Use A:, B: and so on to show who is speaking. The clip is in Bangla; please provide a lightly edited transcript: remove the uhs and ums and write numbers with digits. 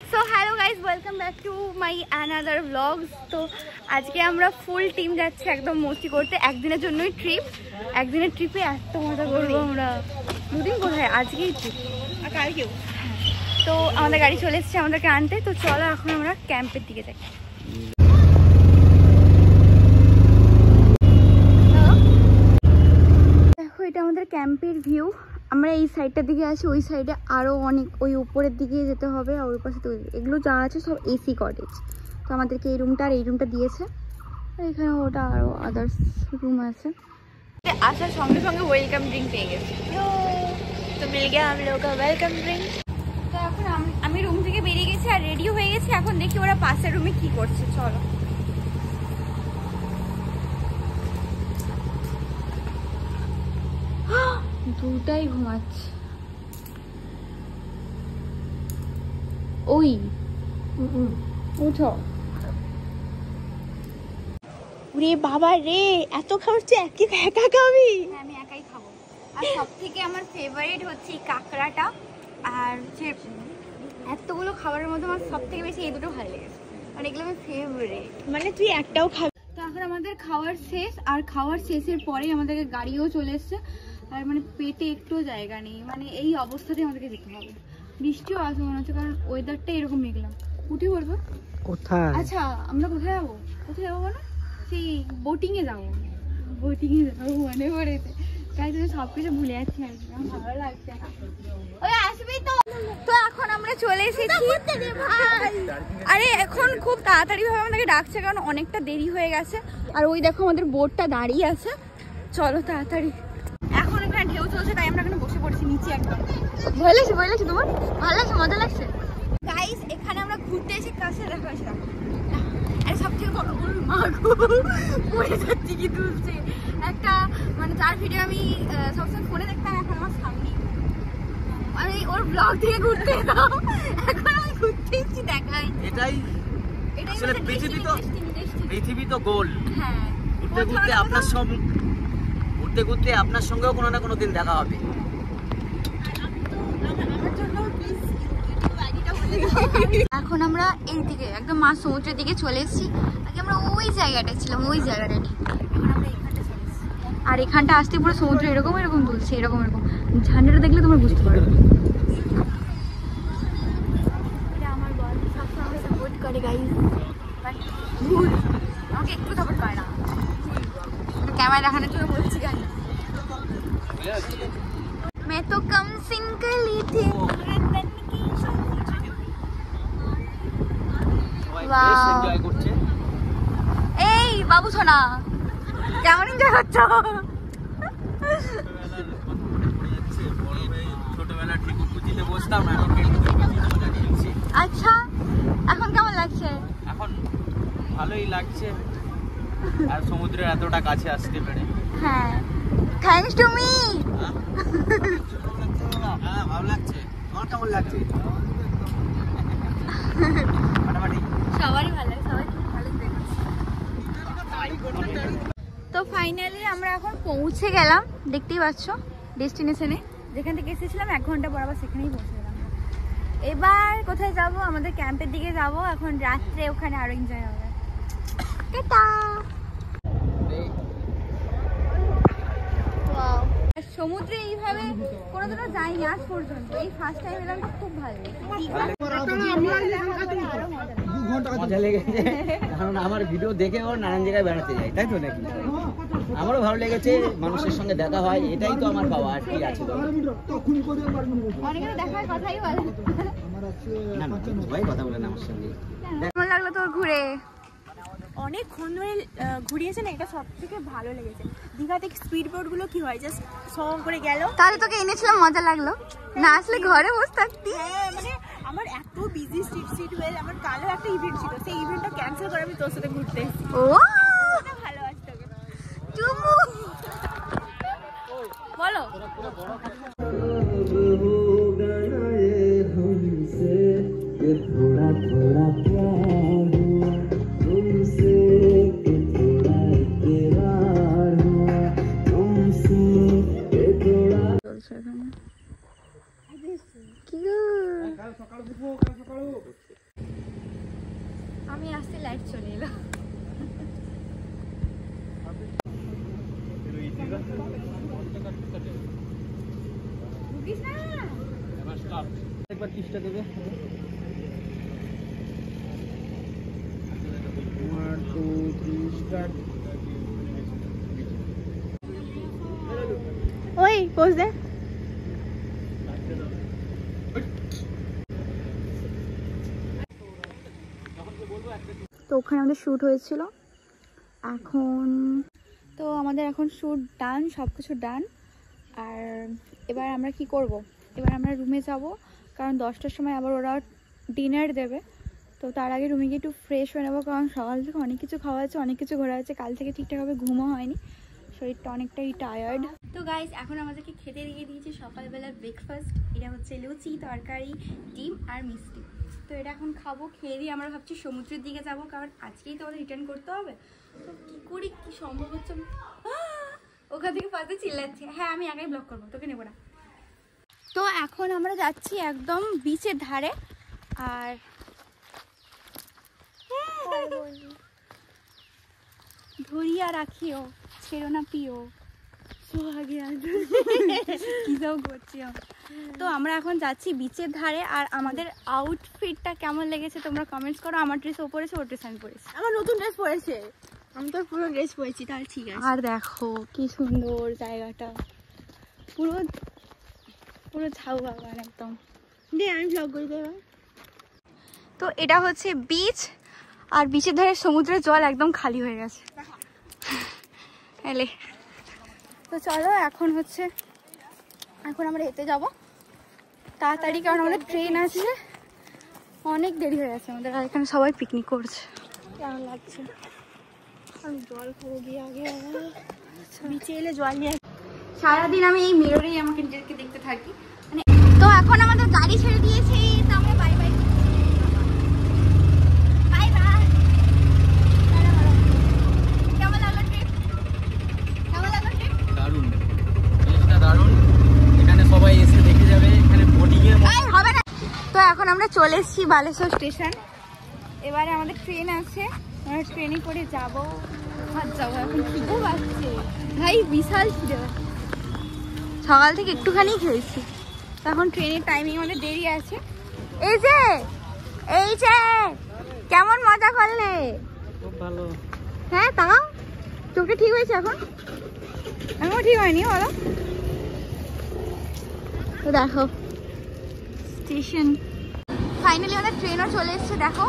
A: So hello guys, welcome back to my another vlogs. তো আজকে আমরা ফুল টিম যাচ্ছি একদম মস্তি করতে। একদিনের জন্যই ট্রিপ। একদিনের ট্রিপে এত মজা করবো আমরা। দুদিন কোথায়, আজকেই ট্রিপ আর কালকেও। তো আমাদের গাড়ি চলে এসেছে আমাদেরকে আনতে। তো চলো এখন আমরা ক্যাম্পের দিকে যাই। দেখো এটা আমাদের ক্যাম্পের ভিউ। আমরা এই সাইডটার দিকে আছি, ওই সাইডে আরও অনেক ওই উপরের দিকে যেতে হবে। আর ওই পাশে তো এগুলো যা আছে সব এসি কটেজ। তো আমাদেরকে এই রুমটা আর এই রুমটা দিয়েছে। আর এখানে ওটা আরও আদার্স রুম আছে। আসার সঙ্গে সঙ্গে ওয়েলকাম ড্রিঙ্ক পেয়ে গেছি। তো মিল গিয়া हम लोग का ওয়েলকাম ড্রিঙ্ক। তো এখন আমি রুম থেকে বেরিয়ে গেছি আর রেডিও হয়ে গেছি। এখন দেখি ওরা পাশের রুমে কি করছে। চলো দুটাই ঘুমাচ্ছে। ওই উঠো।
B: রে বাবা রে, এত খাওয়াচ্ছে একা খাবি?
A: আমি একাই খাবো। আর সব থেকে আমার ফেভারিট হচ্ছে এই কাঁকড়াটা। আর হচ্ছে এতগুলো খাবারের মধ্যে আমার সব থেকে বেশি এই দুটো ভালো লেগেছে। আর এগুলো আমার ফেভারিট।
B: মানে তুই একটাও খাবি?
A: তো এখন আমাদের খাওয়ার শেষ। আর খাওয়ার শেষের পরেই আমাদেরকে গাড়িও চলে এসছে। আর মানে পেটে একটু জায়গা নেই, মানে এই অবস্থাতেই আমাদেরকে যেতে হবে। বৃষ্টিও আসবে মনে হচ্ছে, কারণ ওয়েদারটা এরকম মেঘলাম। উঠে পড়বো
B: কোথায়?
A: আচ্ছা আমরা কোথায় যাবো? কোথায় যাবো বলো? সেই বোটিংয়ে যাবো। বোটিংয়ে যাবো মনে পড়েছে। তাই তুমি সব কিছু ভুলে যাচ্ছি আর কি। আমার ভালো লাগছে না। ওই আসবি তো। তো এখন আমরা চলে এসেছি। আরে এখন খুব তাড়াতাড়ি ভাবে আমাদেরকে ডাকছে, কারণ অনেকটা দেরি হয়ে গেছে। আর ওই দেখো আমাদের বোটটা দাঁড়িয়ে আছে। চলো তাড়াতাড়ি। এখন এখানে ঢেউ চলছে, তাই আমরা এখানে বসে পড়ছি নিচে একদম। ভয় লাগছে তোমার? ভালো লাগছে, মজা লাগছে। গাইস এখানে আমরা ঘুরতে এসে কাছে দেখা হয়েছে। আরে সব থেকে বড় পড়ে যাচ্ছি কি তুলছে একটা, মানে যার ভিডিও আমি সবসময় ফোনে দেখতাম, এখন আমার সামনে। আমি ওর ব্লগ থেকে ঘুরতে যেতাম, এখন আমি ঘুরতে এসেছি দেখাই।
C: এটাই আসলে পৃথিবী তো গোল।
A: হ্যাঁ,
C: ঘুরতে ঘুরতে আপনার সঙ্গেও কোনো না কোনো দিন দেখা হবে।
A: এখন আমরা এই দিকে একদম মাছ সমুদ্রের দিকে চলে এসেছি। আগে আমরা ওই জায়গাটা ছিলাম, ওই জায়গাটা নেই। এখন আমরা এখানটা চলে এসেছি। আর এখানটা আসতে পুরো সমুদ্র এরকম এরকম তুলছে, এরকম এরকম। ঝান্ডাটা দেখলে তোমরা বুঝতে পারবে। এটা আমার বল সবসময় আমাকে সাপোর্ট করে গাইস, বাট ভুল আমাকে একটু সাপোর্ট করে না। ক্যামেরা দেখানোর জন্য বলছি গাইস। मैं तो कम सिंगली थी। এই বাবু সোনা কেমন এনজয় করছো? আচ্ছা এখন কেমন লাগছে?
C: এখন ভালোই লাগছে, আর সমুদ্রের এতটা কাছে আসতে পেরে।
A: হ্যাঁ, থ্যাঙ্কস টু মি।
C: হ্যাঁ ভালো লাগছে। আমার কেমন লাগছে?
A: সবারই ভালো লাগে, সবাই খুব ভালো দেখছে। তো ফাইনালি আমরা এখন পৌঁছে গেলাম, দেখতেই পাচ্ছ ডেস্টিনেশনে। যেখান থেকে এসেছিলাম 1 ঘন্টা পর আবার সেখানেই পৌঁছে গেলাম। এবার কোথায় যাব? আমাদের ক্যাম্পের দিকে যাব। এখন রাত্রে ওখানে আরো এনজয় হবে। টাটা। সমুদ্রে এইভাবে কোনোদিনও যাইনি আজ পর্যন্ত, এই ফার্স্ট টাইম এলাম। খুব ভালো
C: মজা লেগেছে, কারণ আমার ভিডিও দেখে ওর নানান জায়গায় বেড়াতে যায়, তাই তো নাকি? আমারও ভালো লেগেছে, মানুষের সঙ্গে দেখা হয়, এটাই তো আমার পাওয়া। আর কি আছে?
A: অনেকে দেখার কথাই বলে
C: না, সবাই কথা বলেন আমার সঙ্গে।
A: কেমন লাগলো তোর ঘুরে?
B: অনেকক্ষণ ধরে ঘুরিয়েছে না, এটা সব থেকে ভালো লেগেছে। দীঘাতে স্পিড বোট গুলো কি হয়, জাস্ট সং করে গেল।
A: তাহলে তোকে এনেছিলাম, মজা লাগলো না? আসলে ঘরে বসে থাকতি।
B: হ্যাঁ, মানে আমার এত বিজি শিডিউল, আমার কালও একটা ইভেন্ট ছিল, সেই ইভেন্টটা ক্যান্সেল করে আমি তোর সাথে ঘুরতে এসেছি।
A: ও
B: ভালো আছে তোকে
A: চুমু বলো। কি গো আমি আসতে লাইট চলে এলো। ঢুকিস না।
C: একবার টিপসটা দেবে। 1 2 3 স্টার্ট।
B: ওই পোজ দে। তো ওখানে আমাদের শ্যুট হয়েছিল, এখন তো আমাদের এখন শ্যুট ডান, সব কিছু ডান। আর এবার আমরা কি করব, এবার আমরা রুমে যাব, কারণ 10টার সময় আবার ওরা ডিনার দেবে। তো তার আগে রুমে গিয়ে একটু ফ্রেশ হয়ে নেবো, কারণ সকাল থেকে অনেক কিছু খাওয়া হয়েছে, অনেক কিছু ঘোরা হয়েছে, কাল থেকে ঠিকঠাকভাবে ঘুমও হয়নি, শরীরটা অনেকটাই টায়ার্ড। তো গাইজ এখন আমাদেরকে খেতে দিয়ে দিয়েছি সকালবেলার ব্রেকফাস্ট। এটা হচ্ছে লুচি, তরকারি, ডিম আর মিষ্টি। তো এটা এখন খাবো, খেয়ে দিয়ে আমরা ভাবছি সমুদ্রের দিকে যাব, কারণ আজকেই তো আমাদের রিটার্ন করতে হবে। তো কী করি, কী সম্ভব হচ্ছে, ওখান থেকে ফার্স্টে চিল্লাচ্ছে, হ্যাঁ আমি একাই ব্লক করবো, তোকে নেবো না। তো এখন আমরা যাচ্ছি একদম বিচের ধারে, আর ধরিয়া রাখিও, ছেড়ো না পিও, সোহাগে কি যাও করছি। তো আমরা এখন যাচ্ছি বিচের ধারে, আর আমাদের আউটফিটটা কেমন লেগেছে তোমরা কমেন্টস করো। আমার ড্রেস ও পরেছে, ওর ড্রেস আমি পরেছি, আমার নতুন ড্রেস পরেছে, আমি তো পুরো ড্রেস পরেছি, তাহলে ঠিক আছে।
A: আর দেখো কি সুন্দর জায়গাটা, পুরো পুরো ঝাউ বাগান একদম।
B: দে আমি ব্লগ করে দেবো।
A: তো এটা হচ্ছে বিচ, আর বিচের ধারে সমুদ্রের জল একদম খালি হয়ে গেছে। এলে তো চলো এখন হচ্ছে, এখন আমরা হেঁটে যাব তাড়াতাড়ি, কারণ আমাদের ট্রেন আছে, অনেক দেরি হয়ে গেছে আমাদের। আর এখানে সবাই পিকনিক করছে,
B: কেমন লাগছে, আমি জল খাবো গিয়ে আগে, নিচে এলে জল নিয়ে।
A: সারাদিন আমি এই মিররেই আমাকে নিজেকে দেখতে থাকি। মানে তো এখন আমাদের গাড়ি ছেড়ে দিয়েছে, তো আমরা বাই বাই বাই বাই। কেমন লাগলো ট্রিপ, কেমন লাগলো ট্রিপ?
C: দারুণ, জিনিসটা দারুণ। এখানে সবাই এসে দেখে যাবে, এখানে বোটিং এর
A: হবে না। তো এখন আমরা চলে এসেছি বালেশ্বর স্টেশন, এবারে আমাদের ট্রেন আছে, আমরা ট্রেনে করে যাবো, হাত যাবো। এখন খিদেও পাচ্ছে ভাই, বিশাল খিদে পাচ্ছে, সকাল থেকে একটুখানি খেয়েছি। এখন ট্রেনের টাইমিং আমাদের দেরি আছে। এই যে কেমন মজা করলে?
C: খুব ভালো।
A: হ্যাঁ তাও চোখটা ঠিক হয়েছে, এখন এখনো ঠিক হয়নি বলো। তো দেখো স্টেশন, ফাইনালি আমাদের ট্রেনও চলে এসেছে। দেখো